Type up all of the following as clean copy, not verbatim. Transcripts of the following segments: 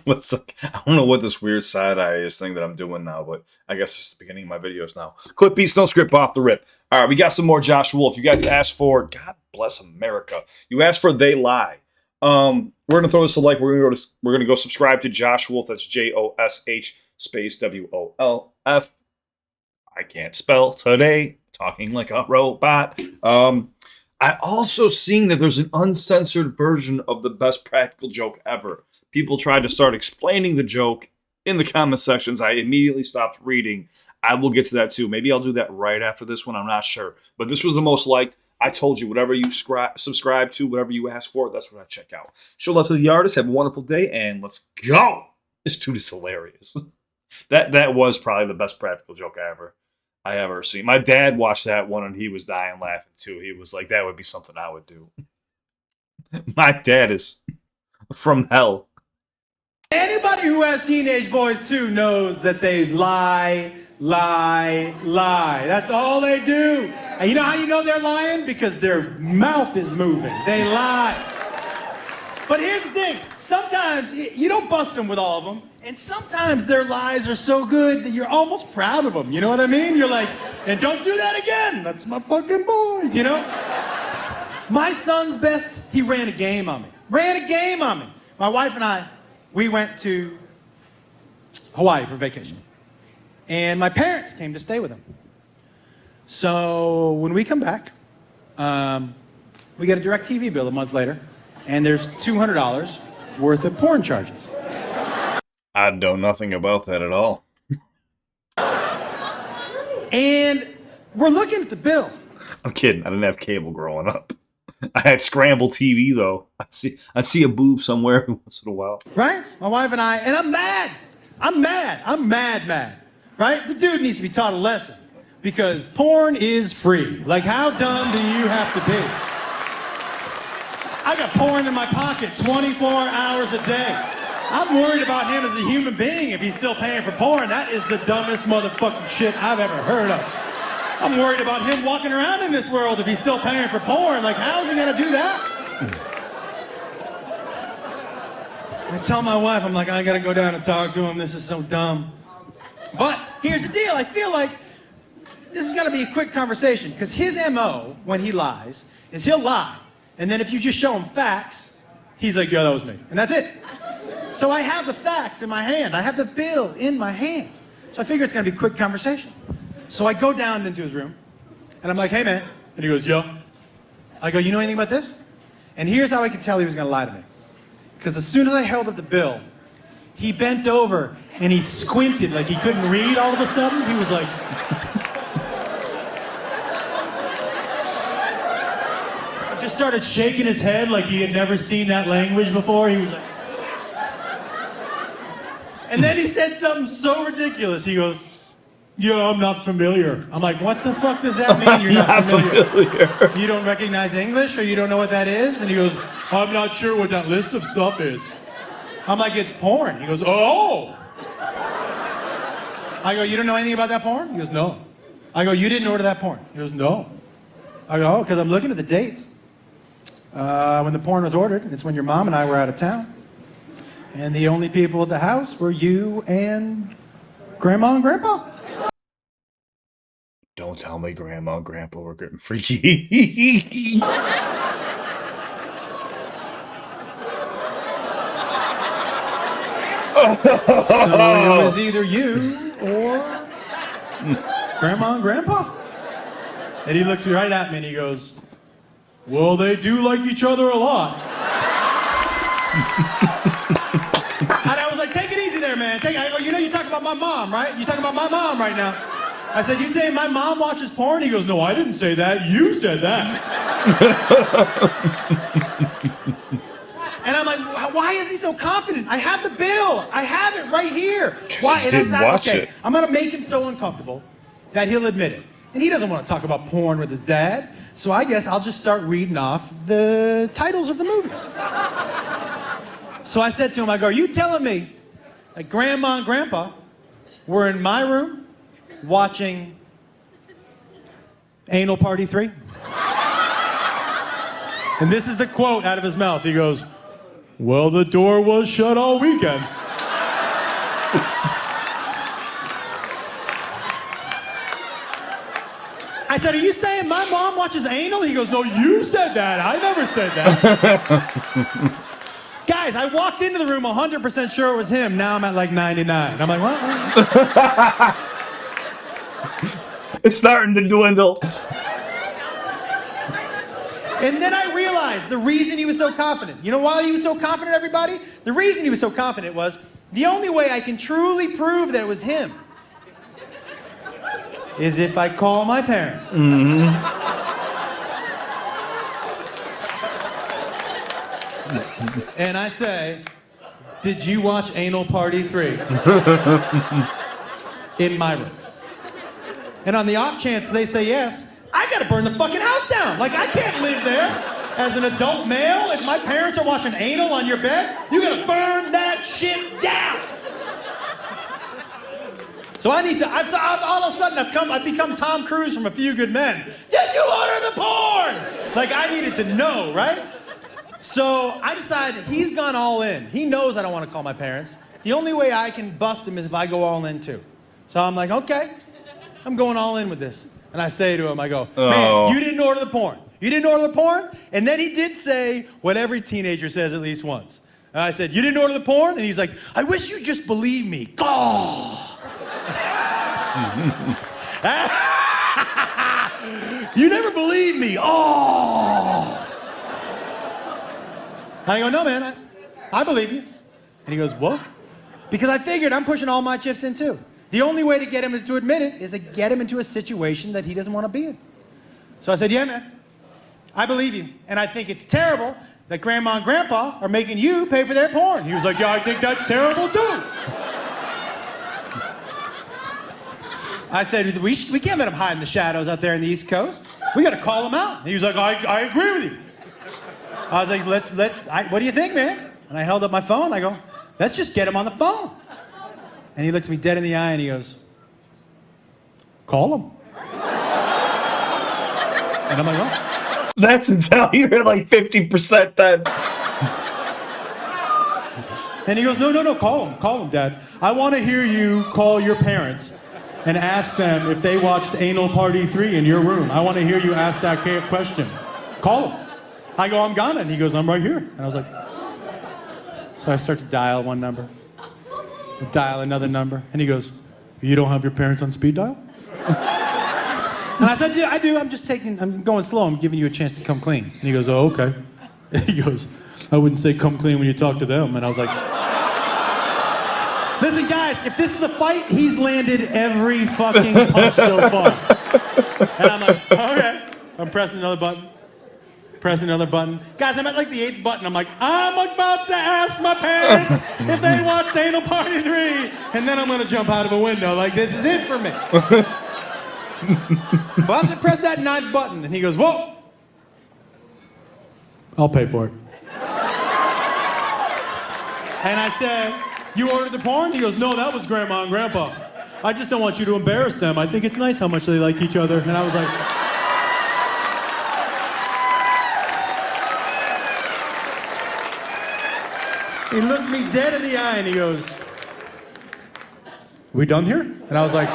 What's like, I don't know what this weird side eye is thing that I'm doing now, but I guess it's the beginning of my videos now. CliffBeats, no script off the rip. All right, we got some more Josh Wolf. You guys asked for, God bless America. You asked for They Lie. We're gonna throw this a like. We're gonna go subscribe to Josh Wolf. That's Josh space WOLF. I can't spell today. Talking like a robot. I also seen that there's an uncensored version of the best practical joke ever. People tried to start explaining the joke in the comment sections. I immediately stopped reading. I will get to that too. Maybe I'll do that right after this one. I'm not sure. But this was the most liked. I told you, whatever you subscribe to, whatever you ask for, that's what I check out. Show love to the artist. Have a wonderful day, and let's go. This dude is hilarious. That was probably the best practical joke I ever seen. My dad watched that one, and he was dying laughing too. He was like, that would be something I would do. My dad is from hell. Anybody who has teenage boys too knows that they lie. That's all they do. And you know how you know they're lying? Because their mouth is moving. They lie. But here's the thing. Sometimes you don't bust them with all of them. And sometimes their lies are so good that you're almost proud of them. You know what I mean? You're like, and don't do that again. That's my fucking boys, you know? My son's best, he ran a game on me. My wife and I, we went to Hawaii for vacation. And my parents came to stay with him. So when we come back, we get a DirecTV bill a month later, and there's $200 worth of porn charges. I know nothing about that at all. And we're looking at the bill. I'm kidding. I didn't have cable growing up. I had scrambled TV though. I see a boob somewhere once in a while. Right? My wife and I, and I'm mad. I'm mad. Right? The dude needs to be taught a lesson. Because porn is free. Like, how dumb do you have to be? I got porn in my pocket 24 hours a day. I'm worried about him as a human being if he's still paying for porn. That is the dumbest motherfucking shit I've ever heard of. I'm worried about him walking around in this world if he's still paying for porn. Like, how's he gonna do that? I tell my wife, I'm like, I gotta go down and talk to him. This is so dumb. But here's the deal. I feel like this is gonna be a quick conversation because his MO when he lies is he'll lie. And then if you just show him facts, he's like, yeah, that was me. And that's it. So I have the facts in my hand. I have the bill in my hand. So I figure it's gonna be a quick conversation. So I go down into his room, and I'm like, hey man. And he goes, yeah. I go, you know anything about this? And here's how I could tell he was gonna lie to me. Because as soon as I held up the bill, he bent over and he squinted like he couldn't read all of a sudden. He was like, just started shaking his head like he had never seen that language before. He was like, and then he said something so ridiculous. He goes, yeah, I'm not familiar. I'm like, what the fuck does that mean? You're not familiar? You don't recognize English or you don't know what that is? And he goes, I'm not sure what that list of stuff is. I'm like, it's porn. He goes, oh. I go, you don't know anything about that porn? He goes, no. I go, you didn't order that porn? He goes, no. I go, oh, because I'm looking at the dates. When the porn was ordered, it's when your mom and I were out of town. And the only people at the house were you and Grandma and Grandpa. Don't tell me Grandma and Grandpa were getting freaky. So it was either you or Grandma and Grandpa. And he looks right at me and he goes, well, they do like each other a lot. And I was like, take it easy there, man. I go, you know, you talk about my mom, right? You talking about my mom right now. I said, you saying my mom watches porn? He goes, no, I didn't say that. You said that. And I'm like, why is he so confident? I have the bill. I have it right here. Why? He didn't watch it. I'm going to make him so uncomfortable that he'll admit it. And he doesn't want to talk about porn with his dad. So I guess I'll just start reading off the titles of the movies. So I said to him, I go, are you telling me that Grandma and Grandpa were in my room watching Anal Party 3? And this is the quote out of his mouth. He goes, Well, the door was shut all weekend. I said, are you saying my mom watches anal? He goes, no, you said that. I never said that. Guys, I walked into the room 100% sure it was him. Now I'm at like 99. I'm like, what? It's starting to dwindle. And then I realized the reason he was so confident. You know why he was so confident, everybody? The reason he was so confident was the only way I can truly prove that it was him is if I call my parents. Mm-hmm. And I say, did you watch Anal Party 3? In my room. And on the off chance they say yes, I gotta burn the fucking house down. Like, I can't live there as an adult male. If my parents are watching anal on your bed, you gotta burn that shit down. So I need to, all of a sudden I've become Tom Cruise from A Few Good Men. Did you order the porn? Like, I needed to know, right? So I decided he's gone all in. He knows I don't want to call my parents. The only way I can bust him is if I go all in too. So I'm like, okay, I'm going all in with this. And I say to him, I go, man, you didn't order the porn. You didn't order the porn? And then he did say what every teenager says at least once. And I said, you didn't order the porn? And he's like, I wish you'd just believe me. Oh. You never believe me. Oh. And I go, no, man, I believe you. And he goes, what? Because I figured I'm pushing all my chips in too. The only way to get him to admit it is to get him into a situation that he doesn't want to be in. So I said, yeah, man, I believe you. And I think it's terrible that Grandma and Grandpa are making you pay for their porn. He was like, yeah, I think that's terrible too. I said, we can't let him hide in the shadows out there in the East Coast. We got to call him out. And he was like, I agree with you. I was like, what do you think, man? And I held up my phone. I go, let's just get him on the phone. And he looks me dead in the eye and he goes, call him. And I'm like, oh. That's until you're like 50% then. And he goes, no, call him, Dad. I want to hear you call your parents and ask them if they watched Anal Party 3 in your room. I want to hear you ask that question. Call them. I go, I'm gonna. And he goes, I'm right here. And I was like, so I start to dial one number, dial another number. And he goes, you don't have your parents on speed dial? And I said, yeah, I do. I'm going slow. I'm giving you a chance to come clean. And he goes, oh, okay. And he goes, I wouldn't say come clean when you talk to them. And I was like, listen, guys, if this is a fight, he's landed every fucking punch so far. And I'm like, okay. I'm pressing another button. Pressing another button. Guys, I'm at like the 8th button. I'm like, I'm about to ask my parents if they watched Anal Party 3. And then I'm going to jump out of a window. Like, this is it for me. About to press that 9th button. And he goes, whoa. I'll pay for it. And I said, you ordered the porn? He goes, no, that was Grandma and Grandpa. I just don't want you to embarrass them. I think it's nice how much they like each other. And I was like... He looks me dead in the eye and he goes, we done here? And I was like,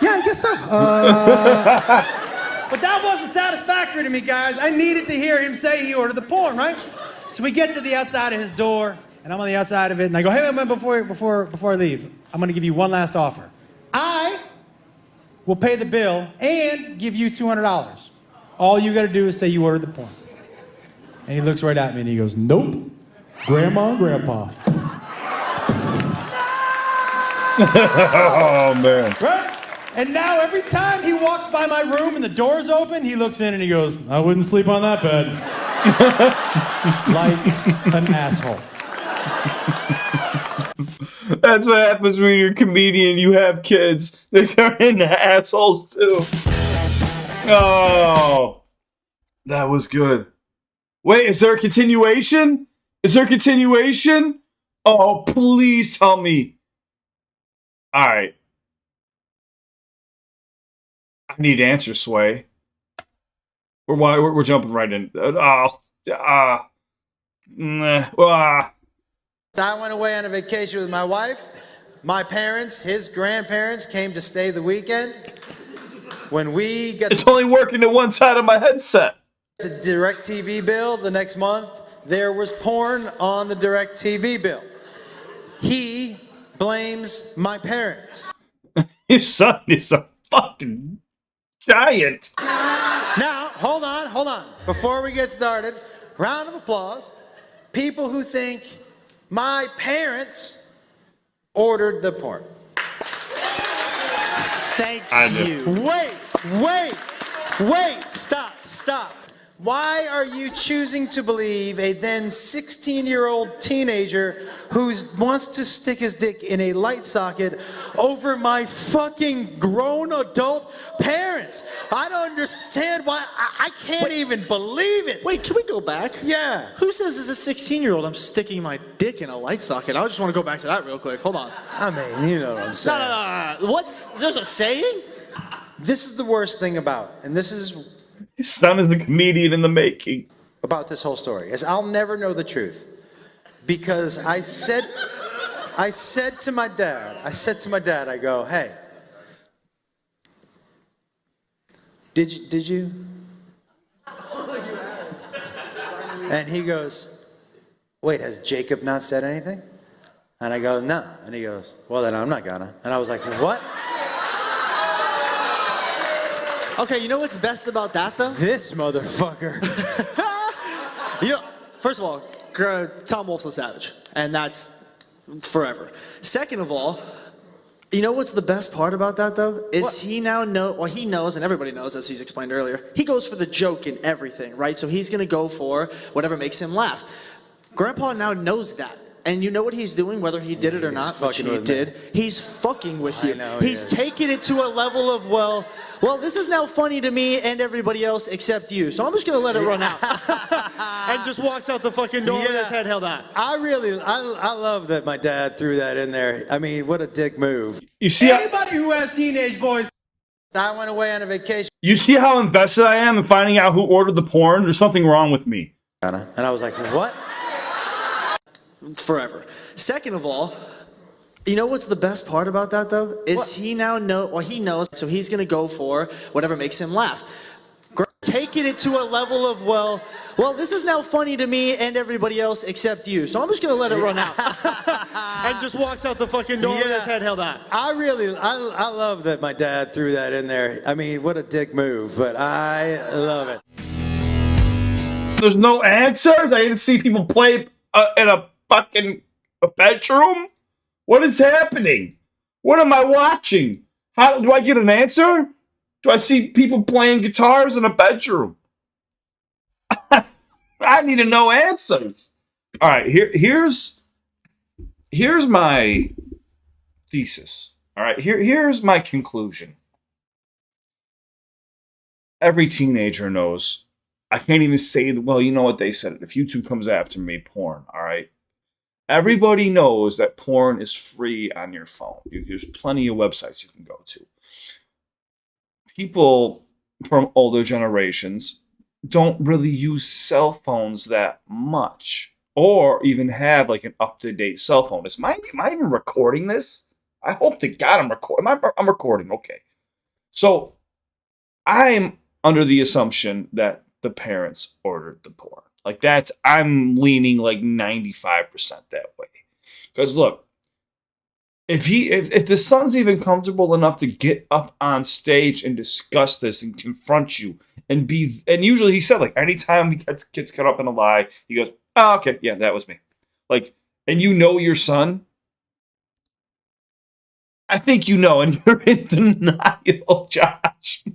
yeah, I guess so. But that wasn't satisfactory to me, guys. I needed to hear him say he ordered the porn, right? So we get to the outside of his door, and I'm on the outside of it, and I go, hey, man, before I leave, I'm going to give you one last offer. I will pay the bill and give you $200. All you got to do is say you ordered the porn. And he looks right at me and he goes, nope, Grandma and Grandpa. Oh, man. Right? And now every time he walks by my room and the door's open, he looks in and he goes, I wouldn't sleep on that bed. Like an asshole. That's what happens when you're a comedian. You have kids. They turn into assholes too. Oh, that was good. Wait, is there a continuation? Is there a continuation? Oh, please tell me. All right. I need answers, Sway. We're jumping right in. I went away on a vacation with my wife. My parents, his grandparents, came to stay the weekend. When we got It's only working to one side of my headset. the DirecTV bill the next month, there was porn on the DirecTV bill. He blames my parents. Your son is a fucking giant. Now, hold on. Before we get started, round of applause. People who think my parents ordered the porn. Thank you. Wait, stop. Why are you choosing to believe a then 16-year-old teenager who wants to stick his dick in a light socket over my fucking grown adult parents? I don't understand why. I can't even believe it. Wait, can we go back? Yeah. Who says as a 16-year-old I'm sticking my dick in a light socket? I just want to go back to that real quick. Hold on. I mean, you know what I'm saying. No. There's a saying? This is the worst thing about, and this is His son is a comedian in the making. about this whole story, is I'll never know the truth. Because I said to my dad, I go, hey, did you? And he goes, wait, has Jacob not said anything? And I go, no. And he goes, well, then I'm not gonna. And I was like, what? Okay, you know what's best about that, though? This motherfucker. First of all, Tom Wolfe's a savage, and that's forever. Second of all, you know what's the best part about that, though? Is what? he knows, and everybody knows, as he's explained earlier, he goes for the joke in everything, right? So he's going to go for whatever makes him laugh. Grandpa now knows that. And you know what he's doing, whether he did it or not, which he did? He's fucking with you. He's taking it to a level of, well, this is now funny to me and everybody else except you. So I'm just going to let it run out. And just walks out the fucking door with his head held out. I love that my dad threw that in there. I mean, what a dick move. You see, Anybody who has teenage boys. I went away on a vacation. you see how invested I am in finding out who ordered the porn? There's something wrong with me. And I was like, what? Forever. Second of all, you know what's the best part about that, though? Is what? He knows, so he's going to go for whatever makes him laugh. Taking it to a level of, well, this is now funny to me and everybody else except you. So I'm just going to let it run out. And just walks out the fucking door with his head held out. I love that my dad threw that in there. I mean, what a dick move, but I love it. There's no answers? I didn't see people play in a fucking bedroom? What is happening? What am I watching? How do I get an answer? Do I see people playing guitars in a bedroom? I need to know answers. All right, here's my thesis. All right, here's my conclusion. Every teenager knows. I can't even say, well, you know what they said. If YouTube comes after me, porn, all right? Everybody knows that porn is free on your phone. There's plenty of websites you can go to. People from older generations don't really use cell phones that much or even have like an up-to-date cell phone. Am I even recording this? I hope to God I'm recording. I'm recording. Okay. So I'm under the assumption that the parents ordered the porn. Like I'm leaning like 95% that way. Because look, if the son's even comfortable enough to get up on stage and discuss this and confront you and usually he said like anytime he gets caught up in a lie, he goes, oh, okay, yeah, that was me. Like, and you know your son, I think you know, and you're in denial, Josh.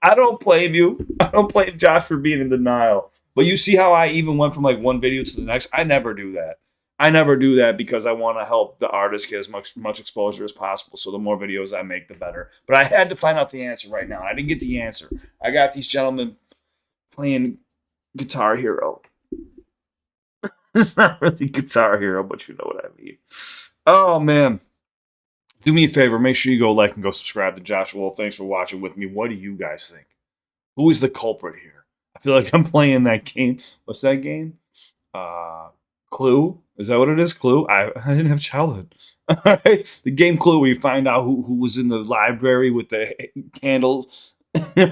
I don't blame you. I don't blame Josh for being in denial. But you see how I even went from like one video to the next? I never do that. I never do that because I want to help the artist get as much exposure as possible. So the more videos I make, the better. But I had to find out the answer right now. I didn't get the answer. I got these gentlemen playing Guitar Hero. It's not really Guitar Hero, but you know what I mean. Oh, man. Do me a favor. Make sure you go like and go subscribe to Josh Wolf. Thanks for watching with me. What do you guys think? Who is the culprit here? I feel like I'm playing that game. What's that game? Clue. Is that what it is? Clue. I didn't have childhood. All right. The game Clue. We find out who was in the library with the candle,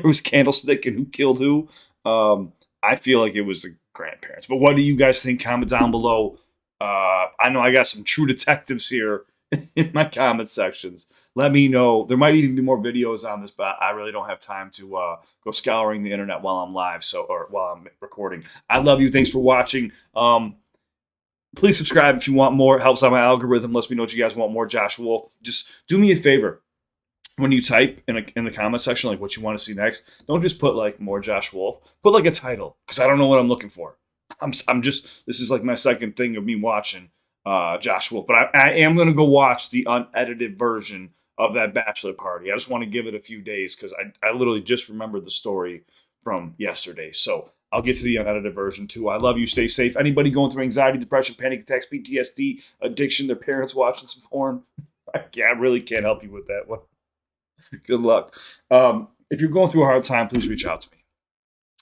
whose candlestick, and who killed who. I feel like it was the grandparents. But what do you guys think? Comment down below. I know I got some true detectives here in my comment sections. Let me know. There might even be more videos on this, but I really don't have time to go scouring the internet while I'm live, or while I'm recording. I love you. Thanks for watching. Please subscribe if you want more. It helps out my algorithm. Lets me know what you guys want more. Josh Wolf. Just do me a favor. When you type in the comment section like what you want to see next, don't just put like more Josh Wolf. Put like a title, because I don't know what I'm looking for. I'm just, this is like my second thing of me watching Josh Wolf, but I am gonna go watch the unedited version of that bachelor party. I just want to give it a few days because I literally just remembered the story from yesterday. So I'll get to the unedited version too. I love you. Stay safe. Anybody going through anxiety, depression, panic attacks, PTSD, addiction, their parents watching some porn, I really can't help you with that one. Good luck. If you're going through a hard time, please reach out to me.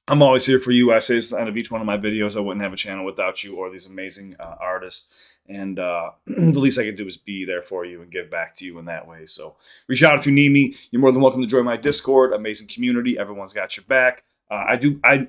I'm always here for you. I say this at the end of each one of my videos. I wouldn't have a channel without you or these amazing artists. And the least I can do is be there for you and give back to you in that way. So reach out if you need me. You're more than welcome to join my Discord. Amazing community. Everyone's got your back. I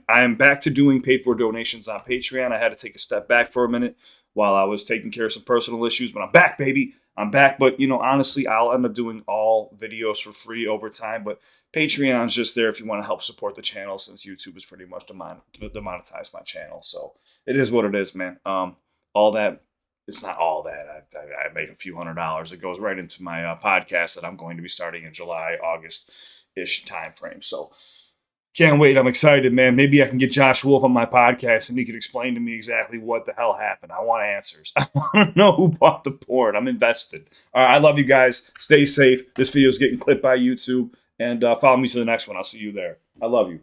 am back to doing paid for donations on Patreon. I had to take a step back for a minute while I was taking care of some personal issues, but I'm back, baby. I'm back. But, honestly, I'll end up doing all videos for free over time. But Patreon's just there if you want to help support the channel, since YouTube is pretty much demonetized my channel. So it is what it is, man. All that, it's not all that. I make a few $100s. It goes right into my podcast that I'm going to be starting in July, August-ish time frame. So can't wait. I'm excited, man. Maybe I can get Josh Wolf on my podcast and he can explain to me exactly what the hell happened. I want answers. I want to know who bought the porn. I'm invested. All right, I love you guys. Stay safe. This video is getting clipped by YouTube. And follow me to the next one. I'll see you there. I love you.